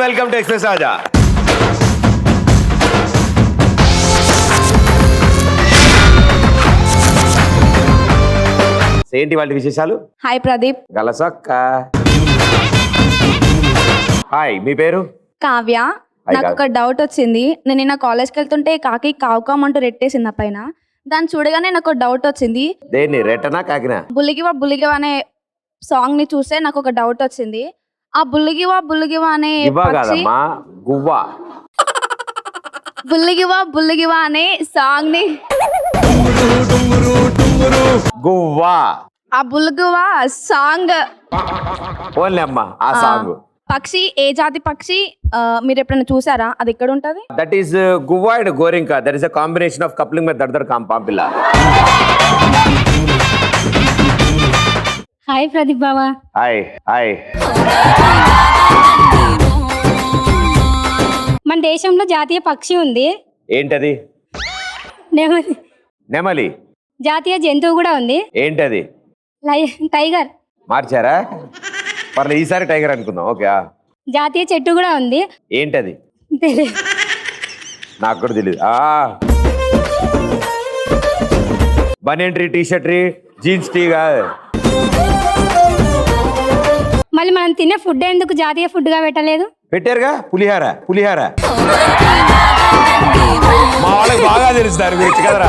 Welcome to express రాజా. ఏంటి వాళ్ళ విశేషాలు? హాయ్ ప్రదీప్. గలసక్క. హాయ్, మీ పేరు? కావ్య. నాకు ఒక డౌట్ వచ్చింది. నేను నిన్న కాలేజ్కి వెళ్తుంటే కాకి కావుకామంటూ రెట్టేసింది ఆ పైన. దాన్ని చూడగానే నాకు ఒక డౌట్ వచ్చింది. దేన్ని, రెట్టనా కాకినా? బుల్లిగివా బుల్లిగివా అనే సాంగ్ ని చూస్తే నాకు ఒక డౌట్ వచ్చింది. ఆ బుల్లిగివా బుల్లిగివా అనే గువ్వా, బుల్లిగివా బుల్లిగివా అనే సాంగ్ ని గువ్వా, ఆ బుల్లిగివా సాంగ్ ఓన్లీ అమ్మ ఆ సాంగ్. పక్షి ఏ జాతి పక్షి మీరు ఎప్పుడైనా చూసారా? అది ఎక్కడ ఉంటది? దట్ ఈస్ గువ్వా అండ్ గోరింకా. That is a combination of coupling with దర్దర్ కాంపాంపిల్ల. హాయ్ ప్రదీప్ బావా. Hi hi. మన దేశంలో జాతీయ పక్షి ఉంది. ఏంటది? నెమలి. నెమలి. జాతీయ జంతువు కూడా ఉంది. ఏంటది? టైగర్. మార్చారా? పర్లేదు, ఈసారి టైగర్ అనుకుందాం. ఓకే. జాతీయ చెట్టు కూడా ఉంది. ఏంటది? నాకు కూడా తెలియదు. బనియన్ tree, T shirt tree, jeans tree కాదు. మళ్ళీ మనం తినే ఫుడ్ ఎందుకు జాతీయ ఫుడ్ గా పెట్టలేదు? పెట్టారుగా, పులిహార. పులిహార మా వాళ్ళకి బాగా తెలుస్తారు మీరు కదరా.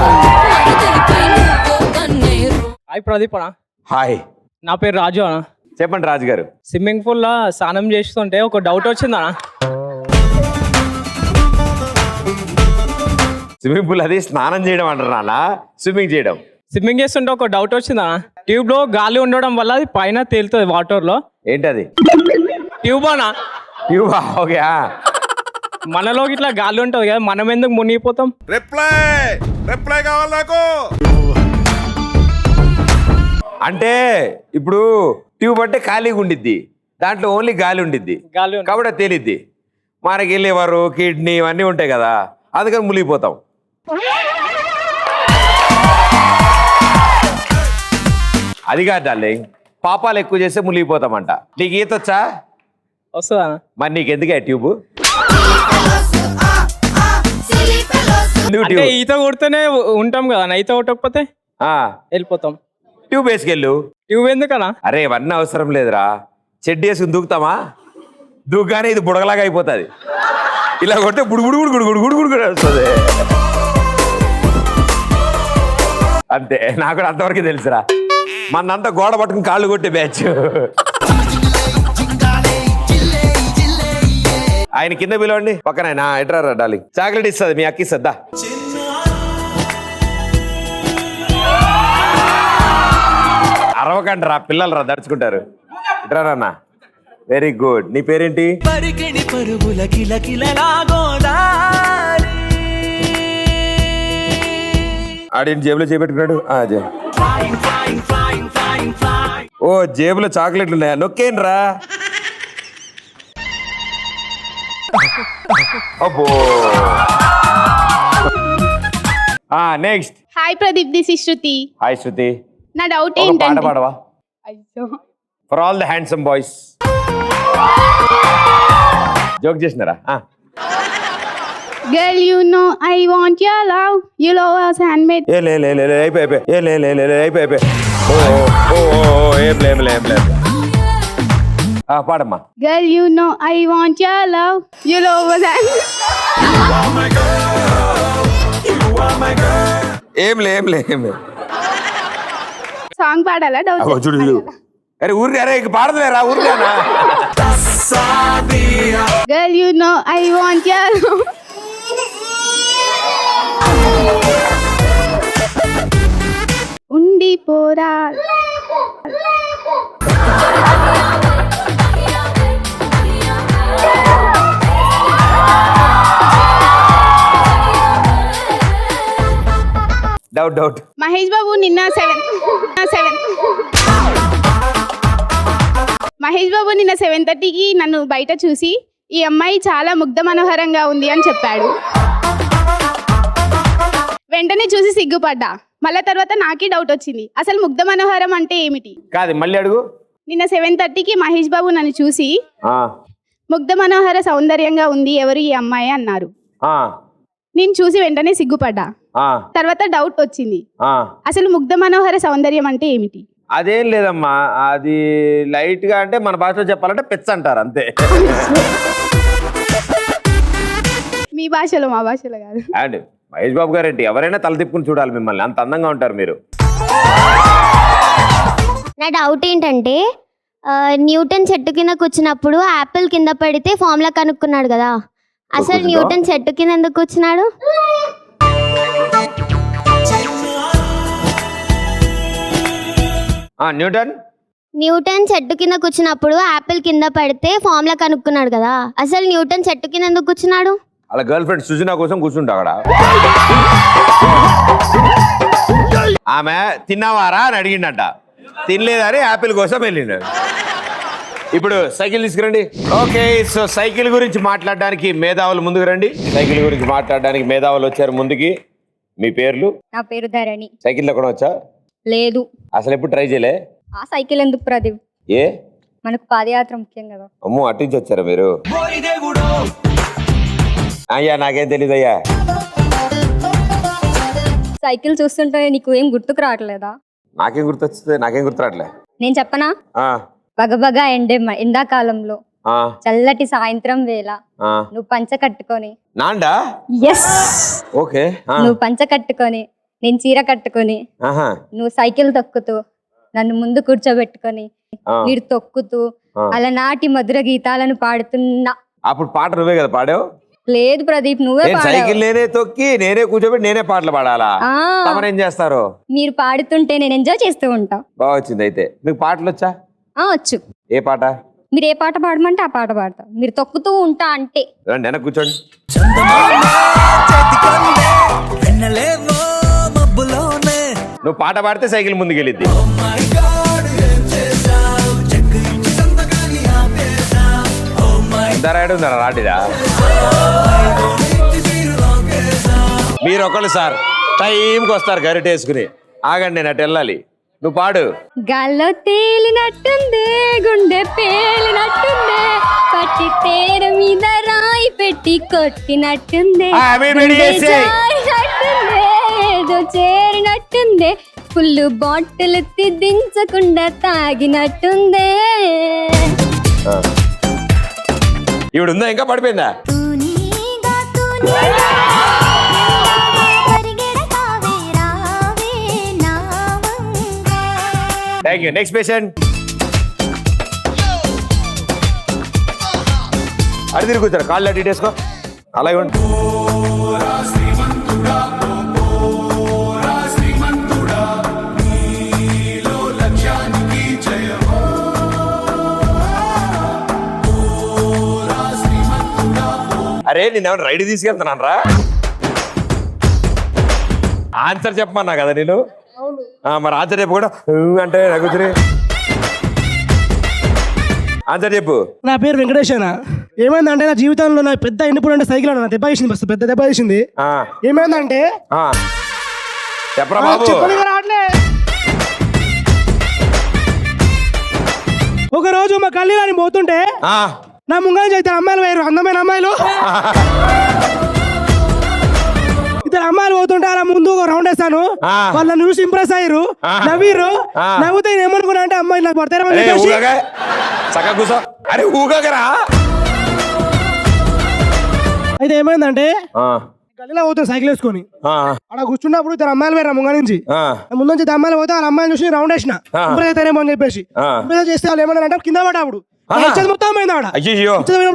హాయ్ ప్రదీప్ అన్న. హాయ్, నా పేరు రాజు అన్న. చెప్పండి రాజు గారు. స్విమ్మింగ్ పూల్ లో స్నానం చేస్తుంటే ఒక డౌట్ వచ్చిందన్న. స్విమ్మింగ్ పూల్ అది స్నానం చేయడం అంటారు నాన్న, స్విమ్మింగ్ చేయడం. స్విమ్మింగ్ చేస్తుంటే ఒక డౌట్ వచ్చిందన్న. ట్యూబ్ లో గాలి ఉండడం వల్ల అది పైన తేలుతుంది వాటర్ లో. ఏంటది? ట్యూబ్ అన్న. ట్యూబా? ఓకే. మనలో ఇట్లా గాలి ఉంటుంది కదా, మనం ఎందుకు మునిగిపోతాం? రిప్లై కావాలి నాకు. అంటే ఇప్పుడు ట్యూబ్ అంటే ఖాళీగా ఉండిద్ది, దాంట్లో ఓన్లీ గాలి ఉండిద్ది కాబట్టి తేలిద్ది. మనకి లివరు, కిడ్నీ ఇవన్నీ ఉంటాయి కదా, అందుకని మునిగిపోతాం. అది కాదు డార్లింగ్, పాపాలు ఎక్కువ చేస్తే మునిగిపోతామంట. నీకు ఈత వచ్చా? వస్తుందా? మరి నీకు ఎందుకే ట్యూబ్? అంటే ఈత కొడితేనే ఉంటాం కదా, ఈత కొట్టకపోతే వెళ్ళిపోతాం. ట్యూబ్ వేసుకెళ్ళు. ట్యూబ్ ఎందుకనా? అరే ఇవన్నీ అవసరం లేదురా. చెడ్డి వేసుకుని దూకుతామా, దూకగానే ఇది బుడగలాగా అయిపోతుంది. ఇలా కొడితే గుడుగుడు గుడుగుడు గుడుగుడు గుడుగుడు వస్తుంది. అంతే, నాకు కూడా అంతవరకు తెలుసురా. మనంతా గోడ పట్టుకుని కాళ్ళు కొట్టే బ్యాచ్. ఆయన కింద పిలవండి, పక్కన ఆయన. ఎట్రా డార్లింగ్, చాక్లెట్ ఇస్తుంది, మీ అక్క ఇస్తుందా? అరవకండి రా, పిల్లలు రా దడుచుకుంటారు. ఇట్రారన్నా. Very good. నీ పేరేంటి? ఆడిని జేబులో చేపెట్టుకున్నాడు. ఓ జేబులో చాక్లెట్లు ఉన్నాయా? నొక్కేండి రా. అబ్బో. Next. Hi Pradeep, this is Shruti. Hi Shruti. నా డౌట్ పాట ఏంటంటే పాడవా? For all the handsome boys. Joke చేసినారా? Girl you know I want your love, you love us handmade. ఏ లే లే లే అయిపోయి ఏ లే లే లే అయిపోయి. ఓ ఏం లే. పాడమ్మా. Girl you know I want your love, you love us handmade. ఏం లే. సాంగ్ పాడాలా? డౌట్ చూడు. అరే ఊరికి, అరే ఇక పాడదులేరా ఊరికేనా? Girl you know I want your love. ఉండిపోరా. డౌట్. మహేష్ బాబు నిన్న 7:30కి నన్ను బయట చూసి ఈ అమ్మాయి చాలా ముగ్ధ మనోహరంగా ఉంది అని చెప్పాడు. వెంటనే చూసి సిగ్గుపడ్డా. మళ్ళా తర్వాత నాకే డౌట్ వచ్చింది, అసలు ముగ్ధ మనోహరం అంటే ఏమిటి? కాదు, మళ్ళీ అడుగు. నిన్న 7:30కి మహేష్ బాబు నన్ను చూసి ముగ్ధ మనోహర సౌందర్యంగా ఉంది, ఎవరు ఈ అమ్మాయి అన్నారు. ఆ, నేను చూసి వెంటనే సిగ్గుపడ్డా. ఆ, తర్వాత డౌట్ వచ్చింది, ఆ. అసలు ముగ్ధ మనోహర సౌందర్యం అంటే ఏమిటి? అదేం లేదమ్మా, అది లైట్ గా అంటే మన భాషలో చెప్పాలంటే పెచ్చ అంటారు అంతే. మీ భాషలో, మా భాషలో కాదు. అండ్ మహేష్ బాబు గారేంటి, ఎవరైనా తల తిప్పుకుని చూడాలి మిమ్మల్ని, అంత అందంగా ఉంటారు మీరు. నా డౌట్ ఏంటంటే న్యూటన్ చెట్టు కింద కూర్చున్నప్పుడు యాపిల్ కింద పడితే ఫార్ములా కనుక్కున్నాడు కదా, అసలు న్యూటన్ చెట్టు కింద ఎందుకు కూర్చున్నాడు? న్యూటన్ చెట్టు కింద కూర్చున్నప్పుడు యాపిల్ కింద పడితే ఫార్ములా కనుక్కున్నాడు కదా, అసలు న్యూటన్ చెట్టు కింద ఎందుకు కూర్చున్నాడు? అలా గర్ల్ ఫ్రెండ్ సుజనా కోసం కూర్చుంటా అక్కడ. ఆమె తిన్నావారా అని అడిగిండట, తినలేదని యాపిల్ కోసం వెళ్ళిండు. ఇప్పుడు సైకిల్ తీసుకురండి. ఓకే, సో సైకిల్ గురించి మాట్లాడడానికి మేధావులు ముందుకు రండి. సైకిల్ గురించి మాట్లాడడానికి మేధావులు వచ్చారు ముందుకి. మీ పేర్లు? నా పేరు ధరణి. సైకిల్ ఎక్కడ వచ్చా? లేదు. అసలు ఎప్పుడు ట్రై చేయలే? ఆ సైకిల్ ఎందుకు ప్రదీప్? ఏ, మనకు పాదయాత్ర ముఖ్యం కదా. అమ్మో, అట్టించి వచ్చారా మీరు? అయ్యా నాకేం తెలీదు అయ్యా. సైకిల్ చూస్తుంటే నీకు ఏం గుర్తుకు రావట్లేదా? నాకేం గుర్తొస్తుంది, నాకేం గుర్తురాట్లే. నేను చెప్పనా? ఆ, బగబగా ఎండాకాలంలో ఆ, చల్లటి సాయంత్రం వేళ ఆ. నువ్వు పంచ కట్టుకొని, నాండా? Yes, okay. ఆ, నువ్వు పంచ కట్టుకొని నేను చీర కట్టుకొని, ఆహా, నువ్వు సైకిల్ తొక్కుతూ నన్ను ముందు కూర్చోబెట్టుకొని ఆ. మీరు తొక్కుతూ ఆ. అలనాటి మధుర గీతాలను పాడుతున్నా. అప్పుడు పాట నువ్వే కదా పాడావు? లేదు ప్రదీప్, నువ్వే నేను పాడావు. సైకిల్ నేనే తొక్కి నేనే కూర్చోబెట్టి నేనే పాటలు పాడాలా? ఆ, తమరేం చేస్తారు? మీరు పాడుతుంటే నేను ఎంజాయ్ చేస్తూ ఉంటా. బాగా వచ్చింది. అయితే మీకు పాటలు వచ్చా? వచ్చు. ఏ పాట? మీరు ఏ పాట పాడమంటే ఆ పాట పాడతా. మీరు తొక్కుతూ ఉంటా అంటే. రండి వెనక్కి కూర్చోండి. నువ్వు పాట పాడితే సైకిల్ ముందుకెళ్ళిద్ది. ఎంత రాయడం ఉందా రాటిదా? మీరు ఒకళ్ళు సార్ టైంకి వస్తారు గరిటేసుకుని. ఆగండి, నేను అటు వెళ్ళాలి. నువ్వు పాడు. గాల్లో తేలినట్టుందే, గుండె పేలినట్టుందే, పట్టి తేర మీద రాయి పెట్టి కొట్టినట్టుందే, గుండె జారినట్టుందే, ఏదో చేరినట్టుందే, ఫుల్ బాటిల్ ఎత్తి దించకుండా తాగినట్టుందే. ఇవిడు ఉందా ఇంకా పడిపోయిందా? Thank you. Next patient. అడి తిరిగి కూర్చోరు, కాళ్ళు అటు ఇటేసుకో. అలాగే ఉండు. అరే నేనేమన్నా రైడ్ తీసుకెళ్తున్నాను రా. ఆన్సర్ చెప్పమన్నా కదా నేను. మరి ఆన్సర్ చెప్పు కూడా అంటే నాకు ఆన్సర్ చెప్పు. నా పేరు వెంకటేశ్వర. ఏమైందంటే నా జీవితంలో నా పెద్ద ఎండిపోయి అంటే సైకిల్ అన్న దెబ్బ వేసింది, బస్సు పెద్ద దెబ్బ వేసింది. ఏమైందంటే చెప్పరా బాబు. రావట్లే. ఒక రోజు మా గల్లీలో పోతుంటే నా ముంగల్ ఇద్దరు అమ్మాయిలు వేరు, అందమైన అమ్మాయిలు. ఇద్దరు అమ్మాయిలు పోతుంటే అలా ముందు ఒక రౌండ్ వేస్తాను. వాళ్ళని చూసి ఇంప్రెస్ అయ్యారు, నవ్వీరు. నవ్వుతే ఏమనుకున్నా అంటే అమ్మాయి నాకు పడతారని చెప్పేసి అరే ఊగరా. అయితే ఏమైందంటే గల్లీలో పోతాను సైకిల్ వేసుకొని. అక్కడ కూర్చున్నప్పుడు ఇద్దరు అమ్మాయిలు వేరు ముంగ నుంచి. ముందు నుంచి అమ్మాయిలు పోతే వాళ్ళ అమ్మాయిని చూసి రౌండ్ వేసిన, ఇంప్రెస్ అవుతారేమో అని చెప్పేసి. ఇంప్రెస్ చేస్తే వాళ్ళు ఏమన్నారంటే కింద పడ్డా. అప్పుడు మొత్తం పోయింది ఆడ.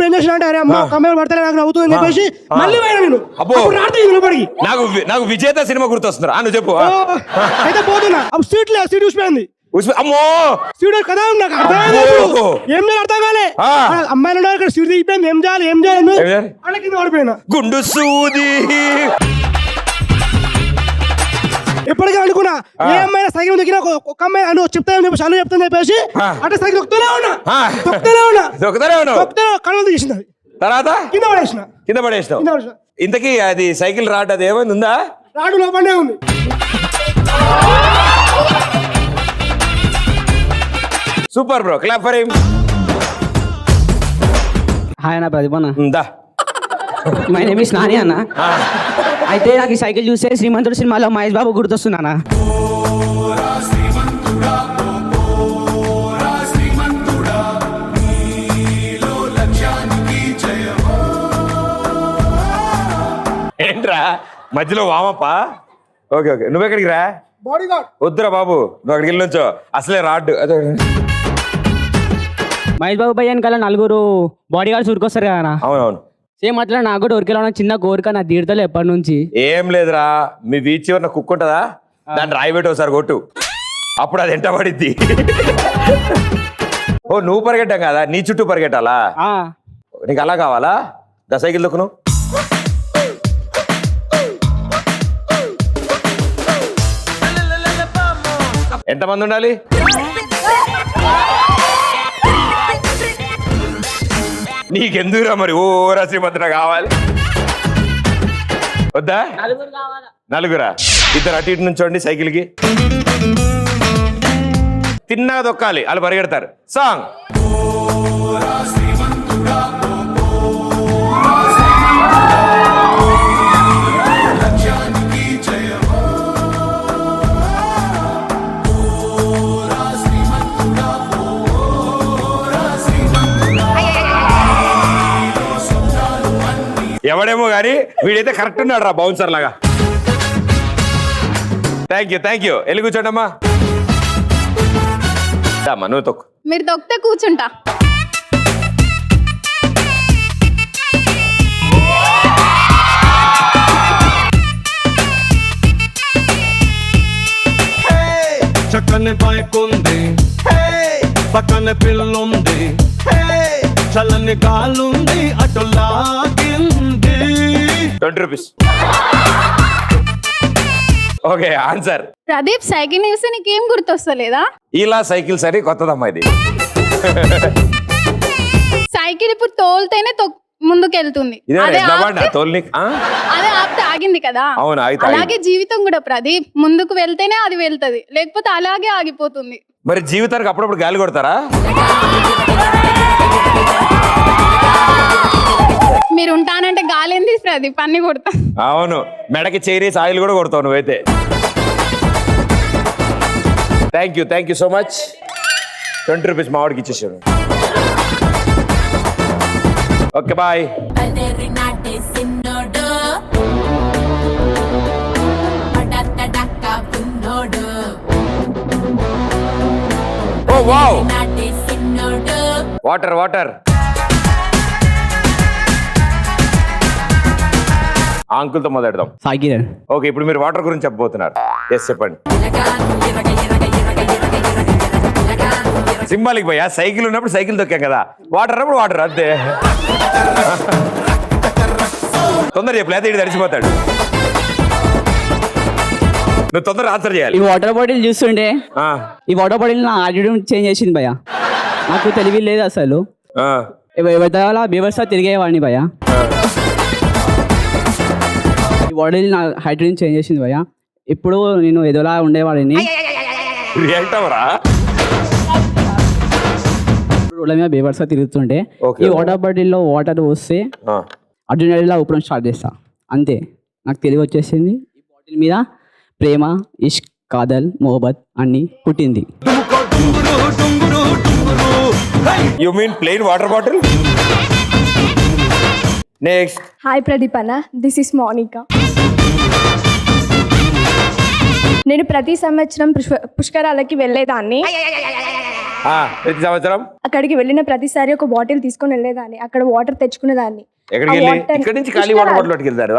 ఏం చేసిన అంటే అరే అమ్మ అమ్మాయిలు పడితే నాకు నవ్వుతుందని చెప్పేసి మళ్ళీ పోయినా నేను. నిలబడి నాకు విజేత సినిమా గుర్తొస్తున్నారు. నువ్వు చెప్పు. అయితే పోతున్నా అప్పుడు సీట్ లేదు, సీట్ చూసిపోయింది. అమ్మో సీట్ కదా నాకు అర్థం ఏం చేయాలి అర్థం కాలే. అమ్మాయిలు ఉన్నారు ఇక్కడ, సీట్ దిగిపోయింది. ఏం చేయాలి అలా కింద పడిపోయినా. గుండు సూది. ఎప్పటికీ అనుకున్నా ఏ అమ్మాయి సైకిల్ దిగిన ఒక అమ్మాయి అను చెప్తానని చెప్పేసి అను చెప్తాను చెప్పేసి అంటే సైకిల్ తొక్కుతూనే ఉన్నా కళ్ళు తీసింది. తర్వాత కింద పడేసిన. పడేసిన. ఇంతకీ అది సైకిల్ రాడ్ అది ఏమైంది ఉందా? రాడు లోపలనే ఉంది. Super bro, clap for him. Hi అన్న ప్రదీప్ అన్న. దా మై నేమ్ ఇస్ నాని అన్న. అయితే నాకు ఈ సైకిల్ చూస్తే శ్రీమంతుడు సినిమాలో మహేష్ బాబు గుర్తొస్తున్నానా. ఏంట్రా మధ్యలో వామప్ప? ఓకే ఓకే, నువ్వెక్కడికి రా? Body guard. వద్దురా బాబు, నువ్వు అక్కడికి వెళ్ళి నుంచో, అసలే రాడ్డు. అదే మహేష్ బాబు పై వెనకాల నలుగురు బాడీ గార్డ్స్ ఉరికొస్తారు కదా అన్న. అవునవును. సేమ్ అట్లా నాకు కూడా ఉరికెళ్ళడం చిన్న కోరిక నా తీరుతలే ఎప్పటి నుంచి. ఏం లేదురా, మీ బీచ్ చివరిన కుక్క ఉంటుందా, దాన్ని రాయి పెట్టి ఒకసారి కొట్టు, అప్పుడు అది ఎంట పడిద్ది. ఓ నువ్వు పరిగెట్టాం కదా, నీ చుట్టూ పరిగెట్టాలా? నీకు అలా కావాలా? దా సైకిల్ దొక్కును. ఎంతమంది ఉండాలి? నీకెందుకురా మరి ఓ శ్రీమంతుడా కావాలి? వద్దా? నలుగురా? ఇద్దరు అటు ఇటు నుంచోండి సైకిల్కి. తిన్నగా దొక్కాలి, వాళ్ళు పరిగెడతారు. సాంగ్. ఎవడేమో గానీ వీడైతే కరెక్ట్ ఉన్నాడు రా, బౌన్సర్ లాగా. Thank you. వెళ్ళి కూర్చోండమ్మా. నువ్వు తొక్కు. మీరు తొక్కితే కూర్చుంటా. చక్కని బైక్ ఉంది, పక్కన పిల్లుంది, చల్లని గాలుంది, అటు లాగింది. 20 rupees. Okay answer. Pradeep, cycle చూస్తే నీకేం గుర్తొస్తలేదా? ఇలా సైకిల్స్ అని కొత్తదమ్మా ఇది. సైకిల్ ఇప్పుడు తోలితేనే ముందుకెళ్తుంది. అదే ఆపితే ఆగింది కదా. అలాగే జీవితం కూడా ప్రదీప్, ముందుకు వెళ్తేనే అది వెళ్తది, లేకపోతే అలాగే ఆగిపోతుంది. మరి జీవితానికి అప్పుడప్పుడు గాలి కొడతారా? మీరు ఉంటానంటే గాలి ఏంది ప్రదీప్, అన్ని కొడతా. అవును, మెడకి చైరీస్ ఆయిల్ కూడా కొడతావు నువ్వైతే. Thank you so much. 20 rupees మా వాడికి ఇచ్చేసాడు. Okay bye. Oh wow, water. ఆ అంకుల్తో మొదలెడదాం. సైకిల్. ఓకే, ఇప్పుడు మీరు వాటర్ గురించి చెప్పబోతున్నారు. ఎస్ చెప్పండి. సింబాలిక్ భయ్యా, సైకిల్ ఉన్నప్పుడు సైకిల్ తొక్కాం కదా, వాటర్ అన్నప్పుడు వాటర్, అంతే. తొందర చెప్పు, లేదా ఇటు తడిచిపోతాడు. నువ్వు తొందర ఆన్సర్ చేయాలి. ఈ వాటర్ బాటిల్ చూస్తుంటే ఈ వాటర్ బాటిల్ నా యాటిట్యూడ్ చేంజ్ చేసింది భయ్యా. నాకు తెలివి లేదు అసలు. ఎవరిదాలా బేవర్సా తిరిగేవాడిని భయ్యా. ఈ బాటిల్ నా యాటిట్యూడ్ చేంజ్ చేసింది భయ్యా. ఇప్పుడు నేను ఎదోలా ఉండేవాడిని. రోడ్ల మీద బేవర్సా తిరుగుతుంటే ఈ వాటర్ బాటిల్లో వాటర్ పోస్తే అర్జునలా ఊపడం స్టార్ట్ చేస్తా, అంతే. నాకు తెలివి వచ్చేసింది. ఈ బాటిల్ మీద ప్రేమ, ఇష్క్, కాదల్, మొహబత్ అన్ని పుట్టింది. You mean plain water bottle? Next. Hi Pradeep అన్న, దిస్ ఇస్ మోనికా. నేను ప్రతి సంవత్సరం పుష్కరాలకి వెళ్ళేదాన్ని. ప్రతి సంవత్సరం అక్కడికి వెళ్ళిన ప్రతిసారి ఒక బాటిల్ తీసుకొని వెళ్ళేదాన్ని, అక్కడ వాటర్ తెచ్చుకునేదాన్ని. ఇక్కడ నుంచి ఖాళీ వాటర్ బాటిల్ పట్టుకెళ్తారు.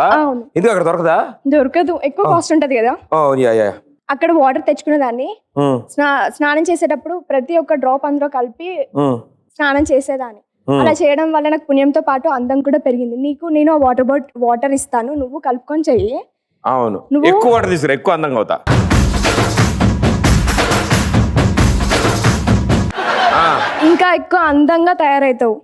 ఎందుకు అక్కడ దొరకదా? దొరకదు, ఎక్కువ కాస్ట్ ఉంటది కదా. అక్కడ వాటర్ తెచ్చుకునేదాన్ని. స్నానం చేసేటప్పుడు ప్రతి ఒక్క డ్రాప్ అందులో కలిపి స్నానం చేసేదాన్ని. అలా చేయడం వల్ల నాకు పుణ్యంతో పాటు అందం కూడా పెరిగింది. నీకు నేను వాటర్ ఇస్తాను, నువ్వు కలుపుకొని చెయ్యి. అవును, ఎక్కువ వాటర్ తీసుకురా, ఎక్కువ అందంగా అవుతా. ఇంకా ఎక్కువ అందంగా తయారవుతావు.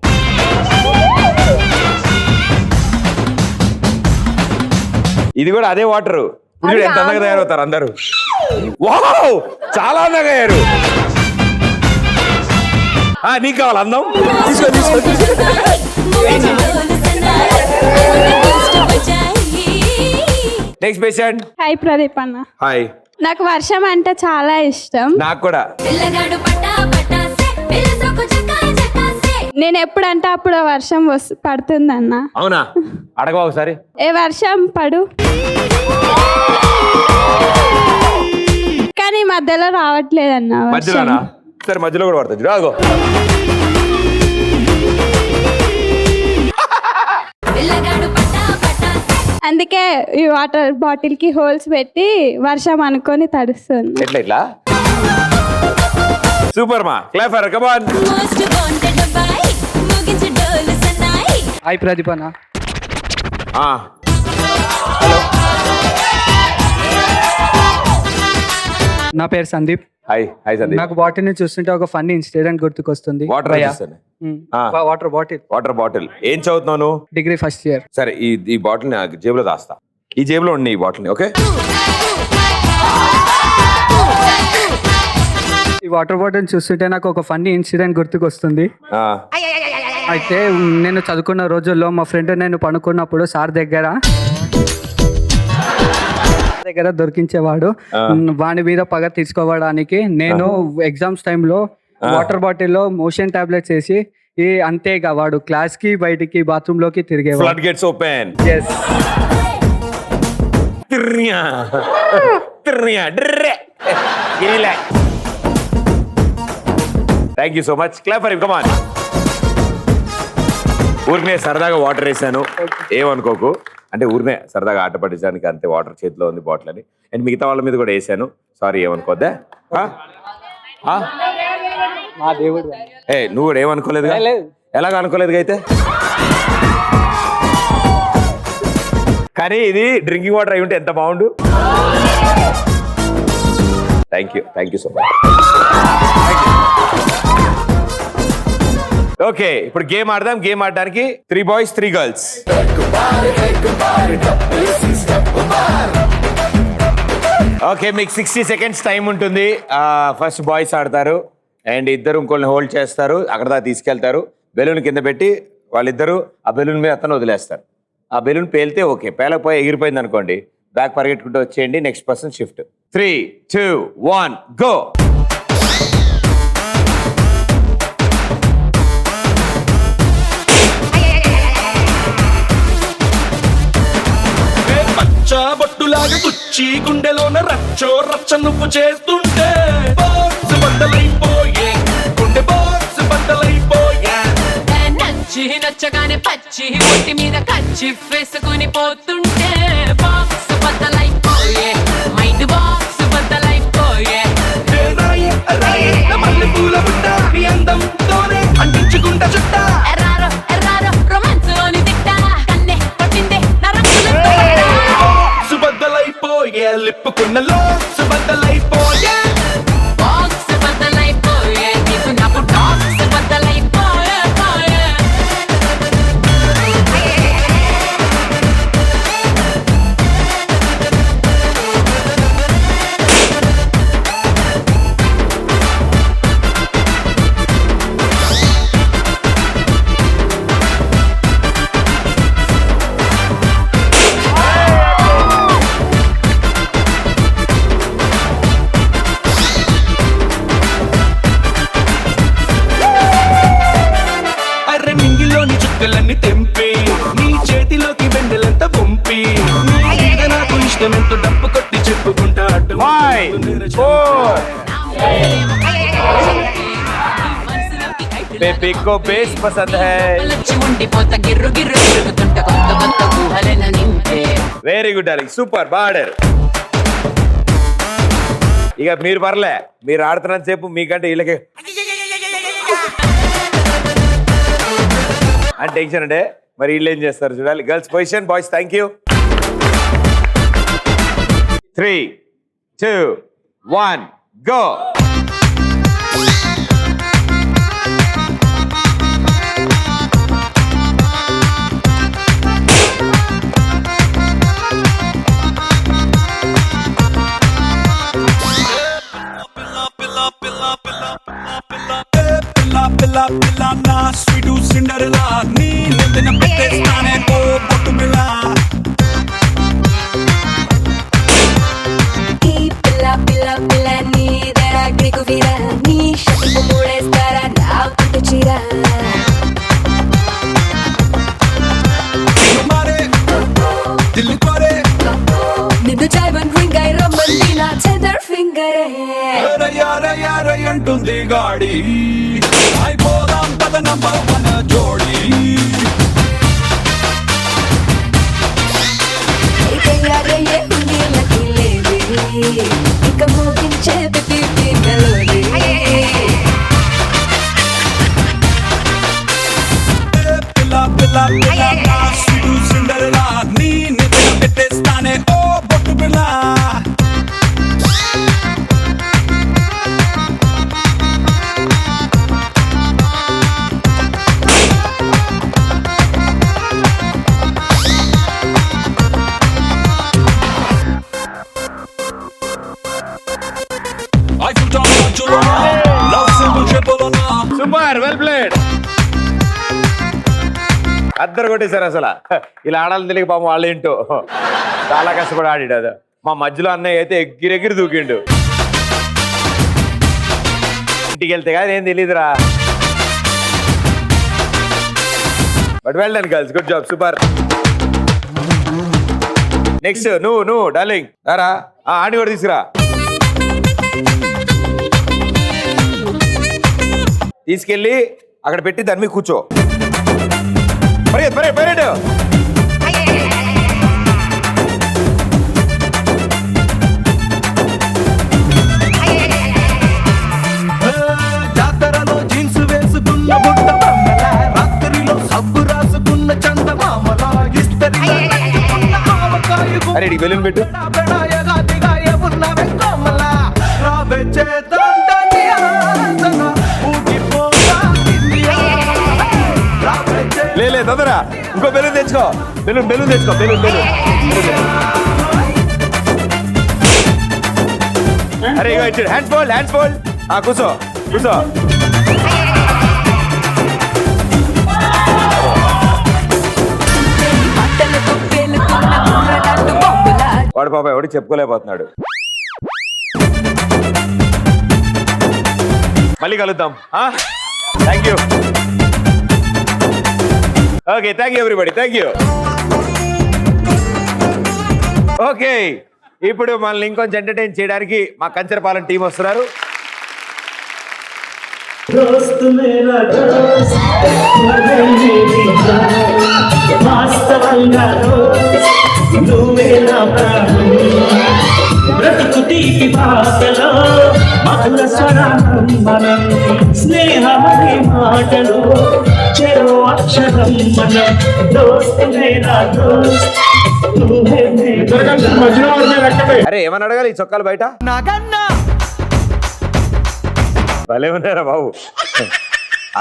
ఇది కూడా అదే వాటర్. ఎంత అందంగా తయారవుతారు అందరూ. వావ్, చాలా అందంగా అయ్యారు. నీకు కావాలి అందం? తీసుకో. Next patient. హాయ్ ప్రదీప్ అన్న, హాయ్. నాకు వర్షం అంటే చాలా ఇష్టం. నాకు కూడా. నేను ఎప్పుడంటే అప్పుడు వర్షం పడుతుంది అన్న. అవునా? అడగవా ఒకసారి. ఏ వర్షం పడు, కానీ మధ్యలో రావట్లేదన్న వర్షం. మధ్యలోనా? సరే మధ్యలో కూడా పడుతుంది. రాగో. అందుకే ఈ వాటర్ బాటిల్ కి హోల్స్ పెట్టి వర్షం అనుకొని తడుస్తుంది. ఎట్లా ఇట్లా? సూపర్ మా. Clapper, come on. Hi Pradeep అన్న. నా పేరు సందీప్. హాయ్. హాయ్ సందీప్. నాకు బాటిల్ని చూస్తుంటే ఒక ఫన్నీ ఇన్సిడెంట్ గుర్తుకొస్తుంది. Water water bottle. Water bottle. ఏం చదువుతున్నావు నువ్వు? Degree first year. సరే ఈ బాటిల్ ని జేబులో దాస్తా. ఈ జేబులో ఉండి ఈ బాటిల్ ని. ఓకే. ఈ వాటర్ బాటిల్ చూస్తుంటే నాకు ఒక ఫన్నీ ఇన్సిడెంట్ గుర్తుకొస్తుంది. అయితే నేను చదువుకున్న రోజుల్లో మా ఫ్రెండ్ నేను పడుకున్నప్పుడు సార్ దగ్గర దొరికించేవాడు. వాడి మీద పగ తీసుకోవడానికి నేను ఎగ్జామ్స్ టైంలో వాటర్ బాటిల్లో మోషన్ టాబ్లెట్స్ వేసి అంతేగా వాడు క్లాస్ కి బయటికి బాత్రూమ్ లోకి తిరిగేవాడు. Flood gates open. Yes. Thank you so much. Clap for him. Come on. ఊరినే సరదాగా వాటర్ వేసాను, ఏమనుకోకు. అంటే ఊరినే సరదాగా ఆట పట్టించడానికి అంతే. వాటర్ చేతిలో ఉంది బాటిల్ అని. అండ్ మిగతా వాళ్ళ మీద కూడా వేసాను. సారీ, ఏమనుకోద్దా? నువ్వు కూడా ఏమనుకోలేదు? ఎలాగ అనుకోలేదు అయితే? కానీ ఇది డ్రింకింగ్ వాటర్ అయి ఉంటే ఎంత బాగుండు. Thank you so much. Okay, ఇప్పుడు గేమ్ ఆడదాం. గేమ్ ఆడడానికి 3 బాయ్స్ 3 గర్ల్స్. ఓకే, మీకు 60 సెకండ్స్ టైం ఉంటుంది. ఫస్ట్ బాయ్స్ ఆడతారు అండ్ ఇద్దరు ఇంకోళ్ళని హోల్డ్ చేస్తారు, అక్కడ దాకా తీసుకెళ్తారు. బెలూన్ కింద పెట్టి వాళ్ళిద్దరు ఆ బెలూన్ మీద అతను వదిలేస్తారు. ఆ బెలూన్ పేలితే ఓకే, పేలకపోయి ఎగిరిపోయింది అనుకోండి, బ్యాక్ పరిగెట్టుకుంటూ వచ్చేయండి. Next person shift. 3, 2, 1 గో. బొట్టులాగా గుచ్చి గుండెలోన రచ్చో రచ్చ నువ్వు చేస్తుంటే బాక్స్ బద్దలైపోయే, గుండె బాక్స్ బద్దలైపోయే. నచ్చగానే పచ్చి ఒంటి మీద కచ్చి వేసుకుని పోతుంటే బాక్స్ బద్దలైపోయే, మైండ్ బాక్స్ బద్దలైపోయే. మల్లె పూల బుట్ట నీ అందంతోనే అంటించుకుంటా చుట్ట. ఎర్రారో ఎర్రారో రొమాన్స్ లోని తిట్ట, కన్నే పట్టిందే నరకులు. బద్దలైపోయే లిప్పుకున్న లోక్స్ బద్దలైపోయే, బాక్స్ బద్దలైపోయే, నీకు నాకు టాక్స్ బద్దలైపోయే. అర్రె మింగిలోని చుక్కలన్నీ తెంపి నీ చేతిలోకి వెన్నెలంత పంపి, నాకు ఇష్టమెంతో డప్పు కొట్టి చెప్పుకుంటా. 5, 4 बेबी को बेस पसंद है. Very good darling, super border. ఇక మీరు పర్లే, మీరు ఆడుతున్నంత సేపు మీకంటే వీళ్ళకి అని టెన్షన్ అంటే మరి వీళ్ళు ఏం చేస్తారు చూడాలి. Girls position, boys. Thank you. 3, 2, 1 go. పిల్ల పిల్ల నా స్వీటు సిండరెలా నీ ఉంది గాడి అయిపోదాం పద నంబర్ 1 జోడి ఇక మోగించే మెలోడీ పిల్ల పిల్ల పిల్ల నా స్వీటు సిండరెలా నీ నిద్ర పెట్టేస్తానే ఓ బొట్టు పిల్ల సూపర్ వెల్ ప్లేడ్. అద్దరు కొట్టేశారు అసలు. ఇలా ఆడాలని తెలియక పాపం వాళ్ళు ఏంటో చాలా కష్టపడి ఆడాడు. అది మా మధ్యలో అన్నయ్య అయితే ఎగిరెగిరి దూకిండు. ఇంటికి వెళ్తే కానీ ఏం తెలియదురా. But well done girls, good job, super. Next నువ్వు డార్లింగ్ రా. ఆడి కూడా తీసుకురా. తీసుకెళ్ళి అక్కడ పెట్టి దాని మీద కూర్చో. పరిగెట్టు. జాతరలో జీన్స్ వేసుకున్న బుట్ట బొమ్మల రాత్రిలో సబ్బు రాసుకున్న చందమామల ఇస్తరి అరే ఇడికి బెలూన్ పెట్టు. లే తొందర ఇంకో బెలూన్ తెచ్చుకో. బెలూన్ తెచ్చుకో. అరే ఇగో ఇచ్చాడు. Hands fold. కూర్చో. వాడు పాప ఎవరికి చెప్పుకోలేకపోతున్నాడు. మళ్ళీ కలుద్దాం. Thank you. Okay, thank you everybody, thank you. Okay, ఇప్పుడు మనల్ని ఇంకొంచెం ఎంటర్టైన్ చేయడానికి మా కంచరపాలెం టీం వస్తున్నారు. బ్రతుకు తీపి భాషలో మధుర స్వరం స్నేహమనే మాటలు చెరో అక్షరం మనం అరే ఏమని అడగాలి ఈ చొక్కాలు బయట? భలే ఉన్నారా బాబు.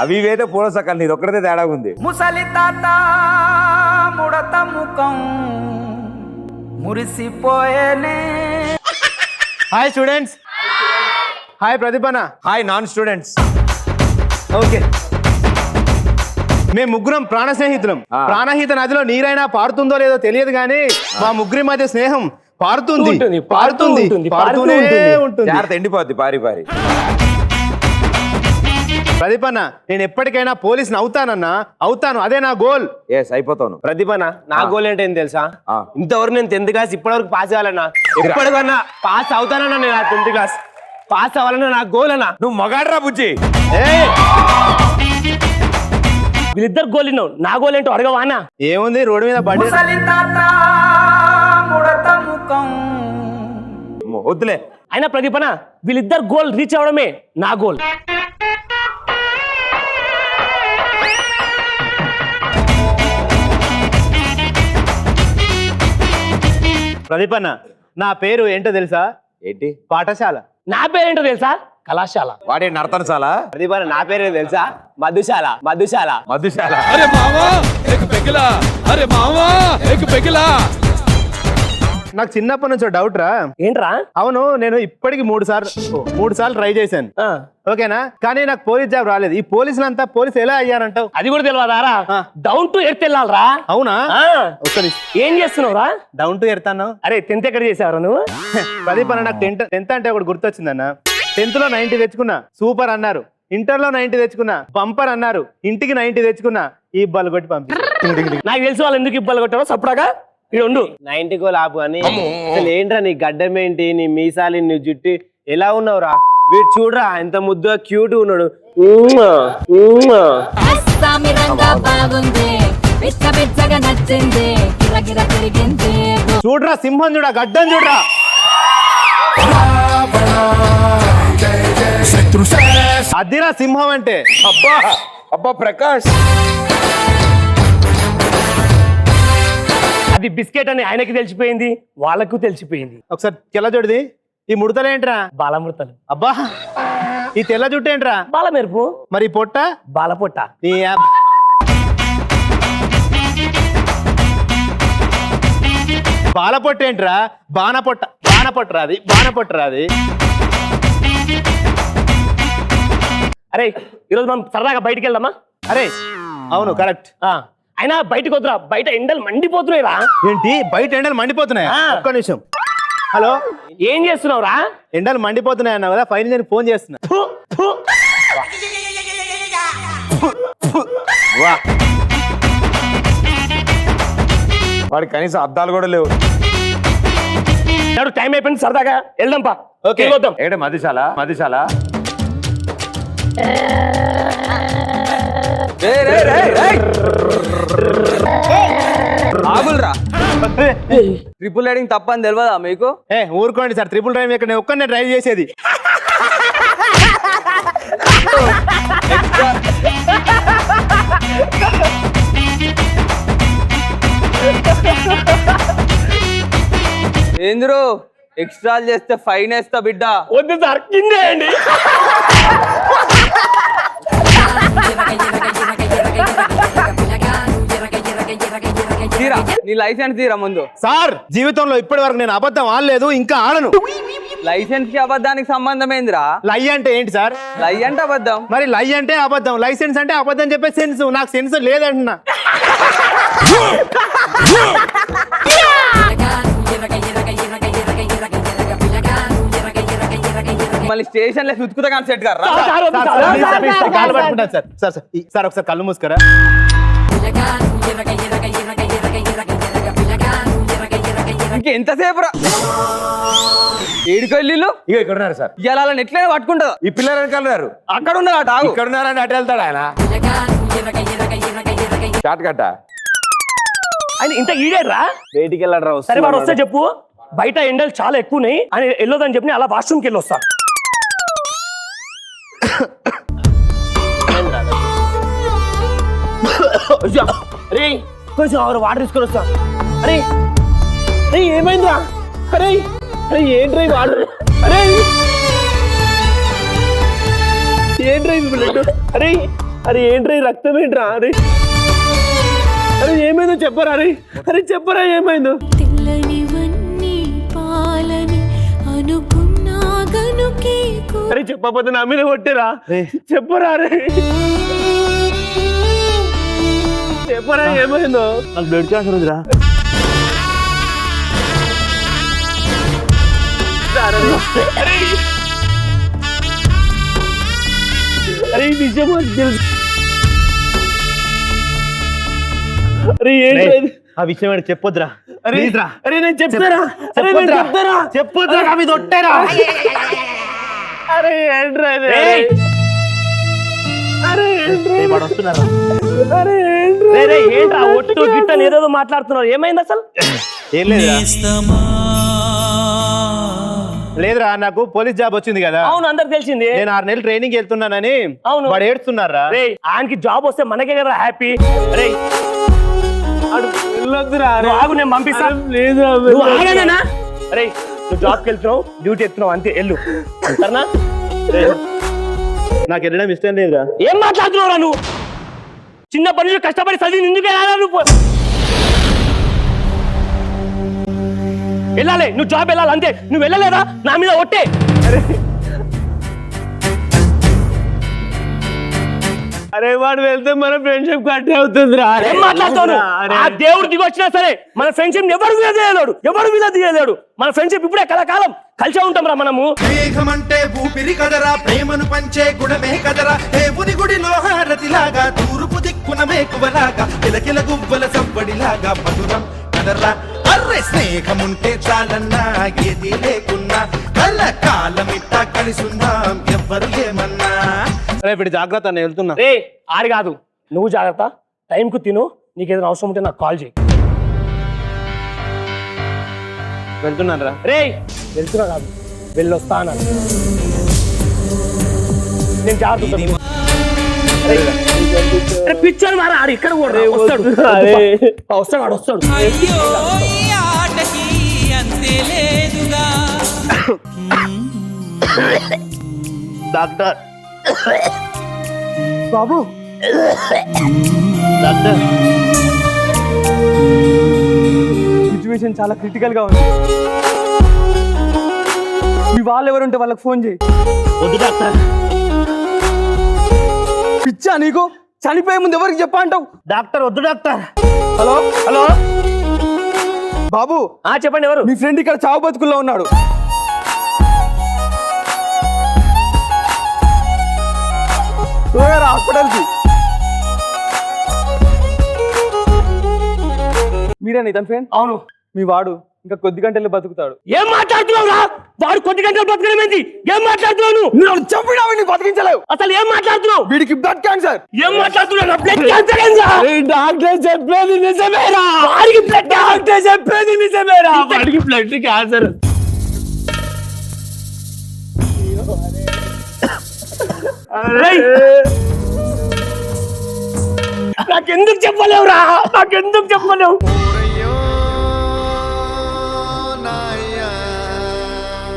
అవి ఇవైతే పూల చొక్కాలు, నీది ఒక్కడితే తేడా ఉంది. ముసలి తాత ముడత ముఖం మురిసిపోయేనే. Hi students. హాయ్ ప్రదీపన. Hi non students. ఓకే, మేము ముగ్గురం ప్రాణ స్నేహితులం. ప్రాణహిత నదిలో నీరైనా పారుతుందో లేదో తెలియదు కానీ మా ముగ్గురి మధ్య స్నేహం పారుతూనే ఉంటుంది. జాగ్రత్త, ఎండిపోద్ది పారి. ప్రదీపన్న, నేను ఎప్పటికైనా పోలీసుని అవుతాను, అదే నా గోల్. ఎస్, అయిపోతాను. ప్రదీపన్న, నా గోల్ ఏంటో తెలుసా? ఇంతవరకు నేను 10th క్లాస్ ఇప్పటివరకు పాస్ అవ్వాలన్నా. ఎప్పటికన్నా పాస్ అవుతానన్నా. నేను 10th క్లాస్ పాస్ అవ్వాలన్నా నా గోల్ అన్నా. నువ్వు మగాడ్రా బుజ్జి. వీళ్ళిద్దరు గోల్ విన్నావు, నా గోల్ ఏంటో అడగవా అన్న? ఏముంది, రోడ్డు మీద బండి. వద్దులే. అయినా ప్రదీపన, వీళ్ళిద్దరు గోల్ రీచ్ అవడమే నా గోల్. ప్రదీపన్న, నా పేరు ఏంటో తెలుసా? ఏంటి? పాఠశాల. నా పేరేంటో తెలుసా? కళాశాల. వాడే నర్తనశాల. ప్రదీపన, నా పేరే తెలుసా? మధుశాల. అరే మావా ఏక్ పెగిలా, అరే మావా ఏక్ పెగిలా. నాకు చిన్నప్పటి నుంచి డౌట్ రా. ఏంట్రా? అవును, నేను ఇప్పటికి 3 సార్లు ట్రై చేశాను. ఓకేనా? కానీ నాకు పోలీస్ జాబ్ రాలేదు. ఈ పోలీసులంతా పోలీసు ఎలా అయ్యారంటావు? అది కూడా తెలియదారా? డౌన్ టు ఎర్త్ వెళ్ళాలరా. అవునా? ఏం చేస్తున్నావురా? డౌన్ టు ఎర్త్ అన్నావు. అరే 10th ఎక్కడ చేసావురా నువ్వు? ప్రదీప్ నాకు 10th అంటే ఒకటి గుర్తొచ్చిందన్న. 10th లో 90 తెచ్చుకున్నా, సూపర్ అన్నారు. ఇంటర్ లో 90 తెచ్చుకున్నా, బంపర్ అన్నారు. ఇంటికి 90 తెచ్చుకున్నా, ఈ ఇబ్బంది కొట్టి పంపి. నాకు తెలిసి వాళ్ళు ఎందుకు ఇబ్బంది కొట్టారో సప్పుడాగా. 90 గోల్ ఆపు అని. అసలు ఏంట్రా నీ గడ్డం ఏంటి, నీ మీసాలి, నీ జుట్టు ఎలా ఉన్నావురా? వీడు చూడరా ఎంత ముద్దుగా క్యూట్ ఉన్నాడు. సామిరంగా బాగుంది పిచ్చ పిచ్చగా నచ్చింది గిరగిర తిరిగింది చూడరా సింహం చూడ గడ్డం చూడరా. అదిరా సింహం అంటే. అబ్బా అబ్బా ప్రకాష్, అది బిస్కెట్ అని ఆయనకి తెలిసిపోయింది, వాళ్ళకు తెలిసిపోయింది. ఒకసారి తెల్ల జుడిది. ఈ ముడతలు ఏంట్రా? బాలముడతలు. అబ్బా ఈ తెల్ల జుట్టు ఏంట్రా? బాల మెరుపు. మరి ఈ పొట్ట? బాల పొట్ట. ఈ బాల పొట్ట ఏంట్రా? బాణ పొట్ట. బాణ పొట్టరాది, బాణ పొట్టరాది. అరే ఈరోజు మనం సరదాగా బయటికి వెళ్దామా? అరే అవును కరెక్ట్. అయినా బయటకు వద్దురా, బయట ఎండలు మండిపోతున్నాయి రా. ఏంటి బయట ఎండలు మండిపోతున్నాయా? ఒక్క నిమిషం. హలో, ఏం చేస్తున్నావు రా? ఎండలు మండిపోతున్నాయి అన్నావు కదా, ఫైన్ నేను ఫోన్ చేస్తున్నా. వాడికి కనీసం అద్దాలు కూడా లేవు. టైం అయిపోయింది, సరదాగా వెళ్దాం పా. ఓకే వద్దాం. ఏంటే మదిశాల మదిశాల ఆగులరా, ట్రిపుల్ రైడింగ్ తప్పని తెలియదా మీకు? ఊరుకోండి సార్, ట్రిపుల్ డ్రైవ్ ఇక్కడ నేను ఒక్కనే డ్రైవ్ చేసేది. ఏందిరో ఎక్స్ట్రా చేస్తే ఫైన్ వేస్తా బిడ్డ. వద్దు సార్, కిందే అండి. తీరా నీ లైసెన్స్ తీరా ముందు. సార్ జీవితంలో ఇప్పటి వరకు నేను అబద్ధం ఆడలేదు, ఇంకా ఆడను. లైసెన్స్ కి అబద్ధానికి సంబంధం ఏందిరా? లై అంటే ఏంటి సార్? లై అంటే అబద్ధం. మరి లై అంటే అబద్ధం, లైసెన్స్ అంటే అబద్ధం చెప్పే సెన్స్. నాకు సెన్స్ లేదంటున్నా. మళ్ళీ స్టేషన్ లో సుతుకుతా కానీ సెట్ గారు సార్ ఒకసారి కళ్ళు మూసుకరా. ఇంకెంతసేపు రా ఏడుకెళ్ళిళ్ళు? ఇక ఇక్కడ ఉన్నారు సార్. ఇలా ఎట్లయినా పట్టుకుంటా. ఈ పిల్లలు వెనకాలన్నారు. అక్కడ ఉన్నారు అట. ఇక్కడ ఉన్నారని అటు వెళ్తాడు ఆయన. షార్ట్ కట్ట ఆయన ఇంత ఈడేరా. బయటికి వెళ్ళరా. సరే వాడు వస్తే చెప్పు, బయట ఎండలు చాలా ఎక్కువన్నాయి అని వెళ్ళొద్దని చెప్పి అలా వాష్రూమ్కి వెళ్ళి వస్తా. అరే కొంచెం వాటర్ తీసుకొని వస్తా. అరే అరే ఏమైందా? అరే అరే ఏంట్రా వాటర్? అరే ఏంట్రా బ్లడ్? అరే అరే ఏంట్రా రక్తం ఏంట్రా? అరే అరే ఏమైందో చెప్పరా? అరే అరే చెప్పరా ఏమైందో? అరే చెప్పకపోతే నా మీద కొట్టేరా. చెప్పరా? అరే చెప్పరా ఏమైందో? నాకు బ్లడ్ క్యాన్సర్ ఉందిరా. అరే ఈ విషయం తెలుసు. అరే ఏంటి ఆ విషయం ఏంటి? చెప్పొద్దురా. అరే అరే నేను చెప్తారా? అరే నేను చెప్తారా? చెప్పొద్దురా, అవి దొట్టారా. అరే ఏంట్రా ఇది? అరే ఏంట్రా వస్తున్నారా? అరే ఏంట్రా ఒట్టు గిట్టని ఏదేదో మాట్లాడుతున్నారు. ఏమైంది అసలు? ఏం లేదురా, నాకు పోలీస్ జాబ్ వచ్చింది కదా. అవును అందరికి తెలిసింది. నేను 6 నెలలు ట్రైనింగ్ వెళ్తున్నానని. అవును వాడు ఏడుస్తున్నారా. ఆయనకి జాబ్ వస్తే మనకే కదా హ్యాపీ. అరే ఆగు, నేను పంపిస్తాను. అరే నువ్వు జాబ్కి వెళ్తున్నావు, డ్యూటీ ఎత్తున్నావు, అంతే వెళ్ళు. సరేనా? నాకు వెళ్ళడం ఇష్టం లేదురా. ఏం మాట్లాడుతున్నావురా నువ్వు? చిన్నప్పటి నుంచి కష్టపడి చదివి ఎందుకు నువ్వు వెళ్ళాలి? నువ్వు జాబ్ వెళ్ళాలి అంతే. నువ్వు వెళ్ళలేదా నా మీద ఒట్టే. అరే వాడు వెళ్తే మన ఫ్రెండ్షిప్ కట్టే అవుతుందిరా. ఏం మాట్లాడుతున్నావు? ఆ దేవుడు దిగి వచ్చినా సరే మన ఫ్రెండ్షిప్ ఎవరు మీద తీయలేడు, ఎవరు మీద తీయలేడు. మన ఫ్రెండ్షిప్ ఇప్పుడే కలకాలం కలిసే ఉంటాం రా మనము. మేఘమంటే ఊపిరి కదరా, ప్రేమను పంచే గుణమే కదరా. దేవుని గుడిలో హారతిలాగా, తూర్పు దిక్కున మేకువలాగా, కిలకిల గువ్వల సవ్వడిలాగా మధురం కదరా. అర్రే స్నేహముంటే చాలన్నా, ఏది లేకున్నా కల కాలమిట్ట కలిసుందాం ఎవ్వరు ఏమన్నా. ఇప్పుడు జాగ్రత్త, నేను వెళ్తున్నా. రే ఆడి కాదు, నువ్వు జాగ్రత్త, టైంకు తిను, నీకు ఏదైనా అవసరం ఉంటే నాకు కాల్ చేయి. వెళ్తున్నాను రా. రే వెళ్తున్నా కాదు, వెళ్ళొస్తా అన్నాను. నేను జాగ్రత్త. పిచ్చర్ మారా, ఆడు ఇక్కడ కూడా వస్తాడు. వస్తాడు ఆడు వస్తాడు. డాక్టర్ బాబు, డాక్టర్ సిచ్యువేషన్ చాలా క్రిటికల్ గా ఉంది. మీ వాళ్ళు ఎవరుంటే వాళ్ళకి ఫోన్ చేయి. వద్దు డాక్టర్. పిచ్చా నీకు? చనిపోయే ముందు ఎవరికి చెప్పా అంటావు? డాక్టర్ వద్దు డాక్టర్. హలో హలో బాబు. చెప్పండి, ఎవరు? మీ ఫ్రెండ్ ఇక్కడ చావు బతుకుల్లో ఉన్నాడు. హాస్పిటల్కి. మీరేనా ఇతని ఫ్రెండ్? అవును. మీ వాడు ఇంకా కొద్ది గంటల్లో బతుకుతాడు. ఏం మాట్లాడుతున్నావు రా? వాడు కొద్ది గంటలు బతకడమేంటి? ఏం మాట్లాడుతున్నావు? నువ్వు చంపినావు, నీ బతికించలేవు. అసలు ఏం మాట్లాడుతున్నావు? వీడికి బ్లడ్ క్యాన్సర్. ఏం మాట్లాడుతున్నావు? బ్లడ్ క్యాన్సర్ ఏంటి? డాక్టర్ చెప్పేది నిజమేరా? వాడికి బ్లడ్, డాక్టర్ చెప్పేది నిజమేరా? వాడికి బ్లడ్ క్యాన్సర్. నాకెందుకు చెప్పలేవురా? నాకెందుకు చెప్పలేవు?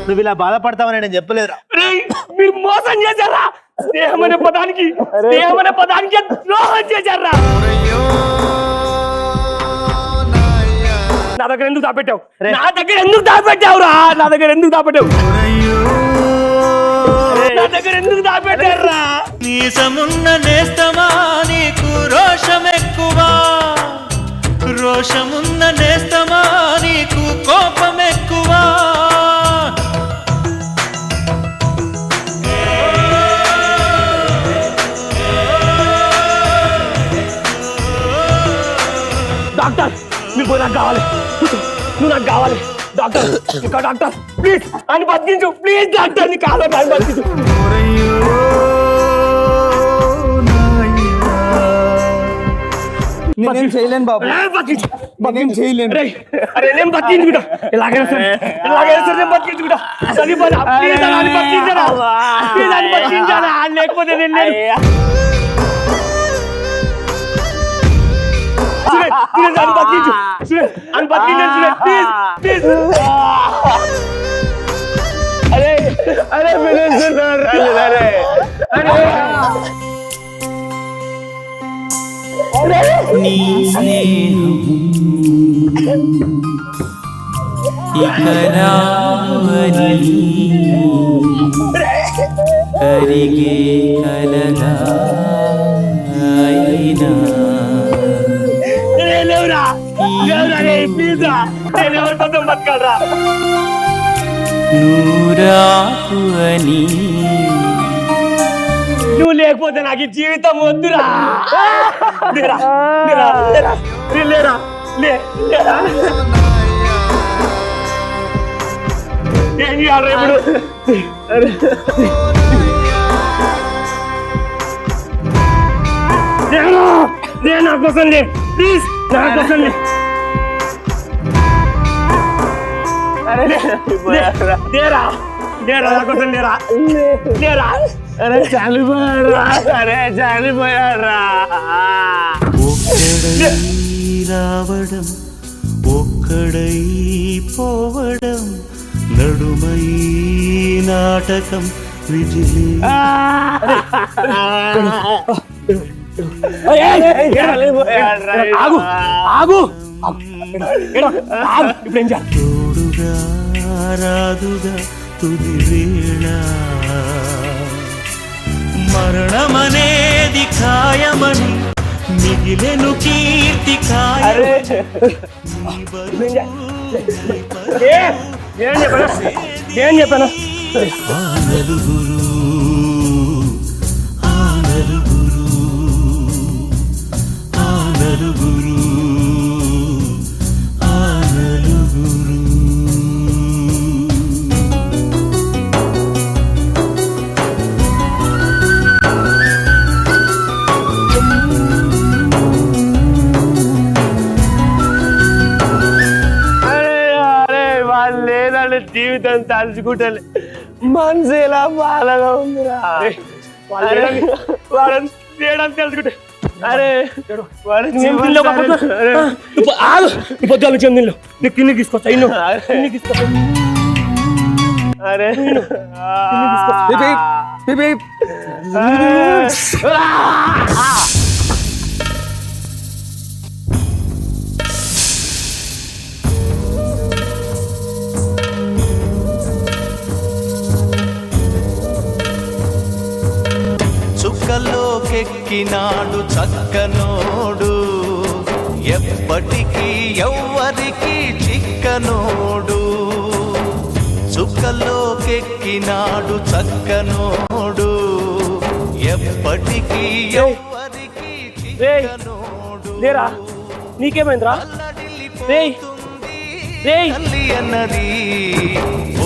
నువ్వు ఇలా బాధపడతావని నేను చెప్పలేదురా. మీరు మోసం చేశారా? స్నేహం అనే పదానికి ద్రోహం చేశారా? నా దగ్గర ఎందుకు దాపెట్టావు? నా దగ్గర ఎందుకు దాపెట్టావురా? నా దగ్గర ఎందుకు దాపెట్టావు? నా దగ్గర ఎందుకు దాపెట్టారా? నీసమున్న నేస్తమా నీకు రోషం ఎక్కువ, రోషమున్న నేస్తమా నీకు కోపం ఎక్కువ. డాక్టర్ మీకు నాకు కావాలి, నువ్వు నాకు కావాలి డాక్టర్. ఇంకా డాక్టర్ ప్లీజ్ అని బతికించు, ప్లీజ్ డాక్టర్, నీ కావాలి అని బతికించు. నేనేం చేయలేను బాబు, నేనేం చేయలేను. అరే నేను బతికించుకుంటా, ఎలాగైనా సరే నేను బతికించుకుంటా. ప్లీజ్ అని బతికించరా, ప్లీజ్ అని బతికించారా, లేకపోతే నేను నీ స్నేహం ఇక రావని కరిగే కలగా అయినా నూరాకు అని. నువ్వు లేకపోతే నాకు ఈ జీవితం వద్దురా. ఏం చేయాలి ఇప్పుడు? నేను నా కోసం లే, ప్లీజ్ నా కోసం లే. నా కోసం లేరా, లేరా. అరే చనిపోయారా, అరే చనిపోయారా. ఒక్కడై రావడం ఒక్కడై పోవడం నడుమై నాటకం విజిలి. ఆగు ఆగు, ఇప్పుడు ఏం చేయాలి? తోడుగా రాదుగా తుది వేళ, మరణమనేది ఖాయమని మిగిలెను కీర్తి ఖాయమని. ఏం చెప్పాను? నలుగురు ఆ నలుగురు ఆ నలుగురు ఆ నలుగురు. తలుచుకుంటాను జీవితం తలుచుకుంటాను మనసు ఎలా బాధగా ఉందిరా వాళ్ళని చేయడానికి తెలుసుకుంటే అరే పొద్దులు చెందిలో నీకు కిందికి తీసుకొస్తా ఇల్లు కిందికి తీసుకొస్తా అరే చుక్కలోకెక్కినాడు చక్కనోడు ఎప్పటికీ ఎవ్వరికి చిక్కనోడు చుక్కలోకెక్కినాడు చక్కనోడు ఎప్పటికీ ఎవ్వరికి చిక్కనోడు లేరా నీకేమైందిరా తల్లి అన్నది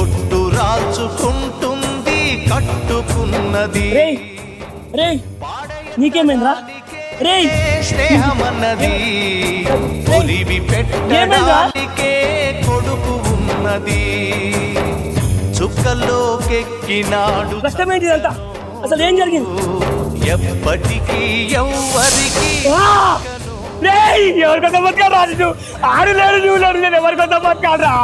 ఒట్టు రాచుకుంటుంది కట్టుకున్నది నీకేమైందిరా స్నేహమన్నది ఒలివి పెట్టడానికే కొడుకు ఉన్నది చుక్కలోకెక్కినాడు కష్టమేంటిదంతా అసలు ఏం జరిగింది ఎప్పటికీ ఎవ్వరికి ఎవరికొంత బతకాడు రాజు ఆడు లేడు నువ్వు లేడు నేను ఎవరికొంత బతకాడురా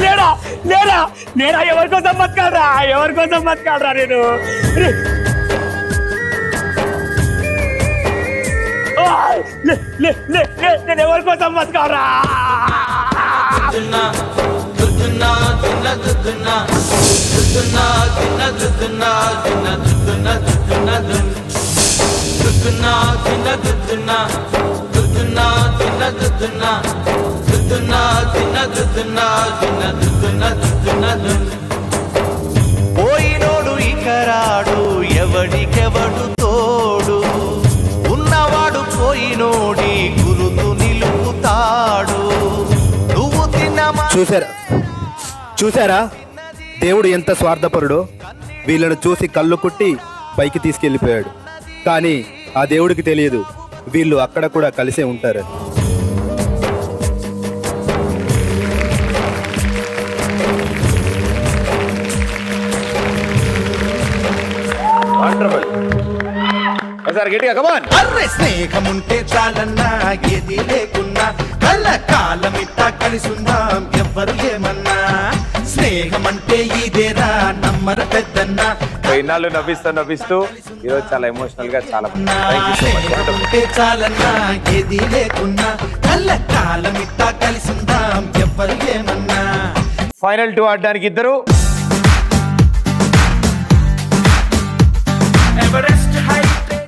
లేడా లేడా లేడా ఎవరికోసం బతకాలరా ఎవరికోసం బతకాలరా నేను నేను ఎవరికోసం బతకాలరా పోయినోడు ఇకరాడు ఎవడికెవడు తోడు ఉన్నవాడు పోయినోడి గురుతు నిలుపుతాడు నువ్వు తిన్నమా. చూసారా దేవుడు ఎంత స్వార్థపరుడో. వీళ్ళను చూసి కళ్ళు కుట్టి పైకి తీసుకెళ్లిపోయాడు. కానీ ఆ దేవుడికి తెలియదు వీళ్ళు అక్కడ కూడా కలిసే ఉంటారని. అర్రె స్నేహముంటే చాలన్నా ఏది లేకున్నా కళ్ళ కాలమిట్టా కలిసుందాం ఎవ్వరు ఏమన్నా స్నేహమంటే ఇదేరా నమ్మర పెద్దన్నా ఇన్నాళ్ళు నవ్విస్తూ ఈరోజు చాలా ఎమోషనల్ గా చాలా స్నేహముంటే చాలన్నా ఏది లేకున్నా కళ్ళ కాలమిట్టా కలిసుందాం ఎవ్వరు ఏమన్నా. ఫైనల్ 2 ఆడడానికి ఇద్దరు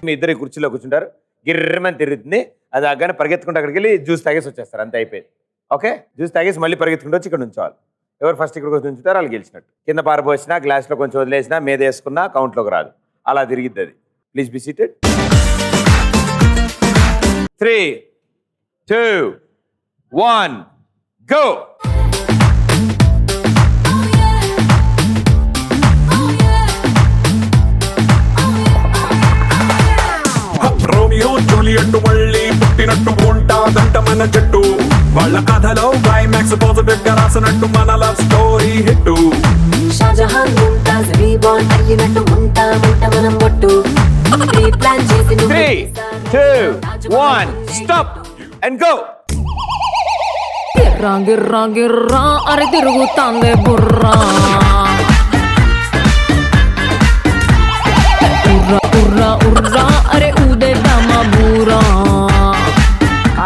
మీ ఇద్దరు కుర్చీలో కూర్చుంటారు. గిర్రమని తిరుగుతుంది. అది అగ్గానే పరిగెత్తుకుంటే అక్కడికి వెళ్ళి జ్యూస్ తాగేసి వచ్చేస్తారు. అంతే అయిపోయింది. ఓకే, జ్యూస్ తాగేసి మళ్ళీ పరిగెత్తుకుంటూ వచ్చి ఇక్కడ ఉంచాలి. ఎవరు ఫస్ట్ ఇక్కడికి వచ్చి ఉంచుతారు వాళ్ళు గెలిచినట్టు. కింద పారబోసినా గ్లాస్లో కొంచెం వదిలేసినా మీద వేసుకున్నా కౌంట్లోకి రాదు. అలా తిరిగిద్ది అది. Please be seated. 3, 2, 1 go. Romeo Juliet మళ్ళీ పుట్టినట్టు ఉంటాదంట మన జట్టు. వాళ్ళ కథలో క్లైమాక్స్ పాజిటివ్ గా రాసినట్టు మన love story hit. Shahjahan Mumtaz reborn అయ్యినట్టు ఉంటామంట మనం ఒట్టు. ప్లాన్ చేసి 3, 2, 1 స్టాప్ అండ్ గో. గిర్రా గిర్రా గిర్రా అరే తిరుగుతాందే బుర్రా. ఉర్రా ఉర్రా అరే ఊదేద్దామా బూరా.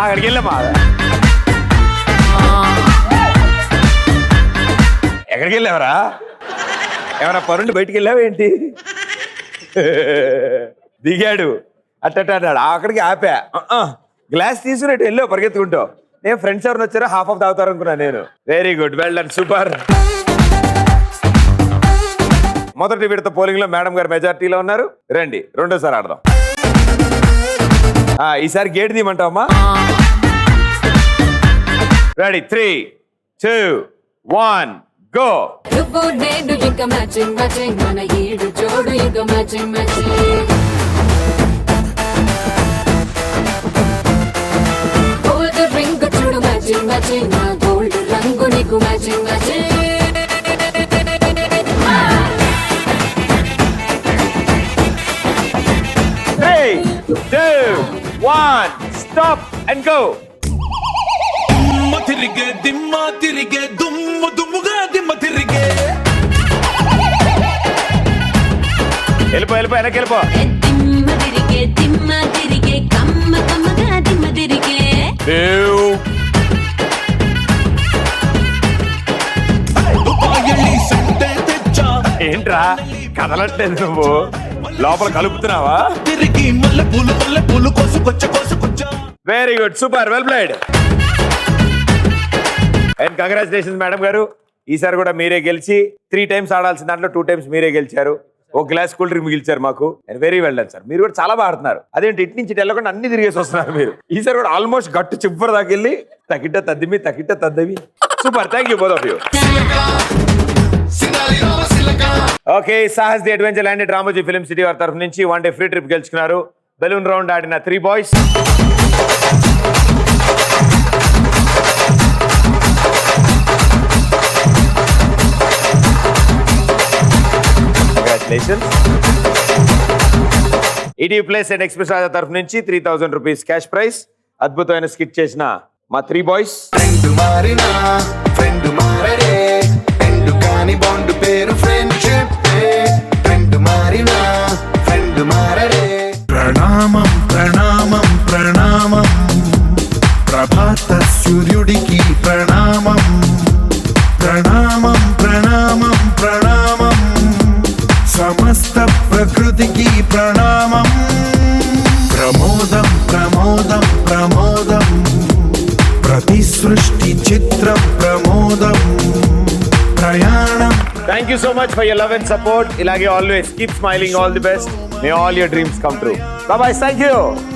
అక్కడికి వెళ్ళమ్మా. ఎక్కడికి వెళ్ళావరా? ఏమైనా పరుండి బయటికి వెళ్ళావా ఏంటి? దిగాడు అట్టట అన్నాడు. అక్కడికి ఆపా. గ్లాస్ తీసుకున్నట్టు వెళ్ళావు పరిగెత్తుకుంటావు. నేను ఫ్రెండ్స్ ఎవరిని వచ్చారో హాఫ్ ఆఫ్ తాగుతారు అనుకున్నా నేను. Very good, well done, super. మొదటి విడత పోలింగ్ లో మేడం గారు మెజార్టీలో ఉన్నారు. రండి రెండోసారి ఆడదాం. ఈసారి గేట్ తీయమంటావమ్మా? Ready 3, 2, 1 go. నువ్వు నేను ఇంకా మ్యాచింగ్ మ్యాచింగ్ మన ఈడు జోడు ఇంకా మ్యాచింగ్ మ్యాచింగ్. మ్యాచింగ్ నా గోల్డ్ రంగు నీకు matching matching 3, 2, 1 stop and go. తిరిగే దిమ్మ తిరిగే దుమ్ము దుమ్ముగా దిమ్మ తిరిగే వెళ్ళిపో వెనక్కి వెళ్ళిపో. దిమ్మ తిరిగే కమ్మ కమ్మగా దిమ్మ తిరిగే ఏంట్రా కదలట్లేదు నువ్వు, లోపల కలుపుతున్నావా? తిరిగి మల్లె పూలు కోసుకొచ్చా very good, super, well played and congratulations madam గారు. ఈసారి కూడా మీరే గెలిచి 3 times ఆడాల్సిన దాంట్లో 2 times మీరే గెలిచారు. ఒక గ్లాస్ కూల్ డ్రింక్ మిగిల్చారు మాకు. And very well done sir. మీరు కూడా చాలా బాగా ఆడుతున్నారు. అదేంటి ఇటు నుంచి వెళ్ళకుండా అన్ని తిరిగేసి వస్తున్నారు మీరు. ఈసారి కూడా ఆల్మోస్ట్ గట్టు చివరి దాకా వెళ్ళి తకిట్ట తద్దమి. Super, thank you both of you. Okay, Sahas the adventure land Ramoji film city వారి తరఫు నుంచి 1 day ఫ్రీ ట్రిప్ గెలుచుకున్నారు. బెలూన్ రౌండ్ ఆడిన 3 boys. Congratulations. ETV Plus and express Raja తరఫు నుంచి 3000 రూపీస్ క్యాష్ ప్రైజ్. అద్భుతమైన స్కిట్ చేసిన మా 3 boys. ప్రణామం ప్రణామం ప్రణామం ప్రభాత సూర్యుడికి ప్రణామం ప్రణామం ప్రణామం ప్రణామం సమస్త ప్రకృతికి ప్రణామం ప్రమోదం ప్రమోదం ప్రమోదం ప్రతి సృష్టి చిత్రం ప్రమోదం ప్రయాణం. Thank you so much for your love and support. Ilage always keep smiling. All the best. May all your dreams come true. Bye bye. Thank you.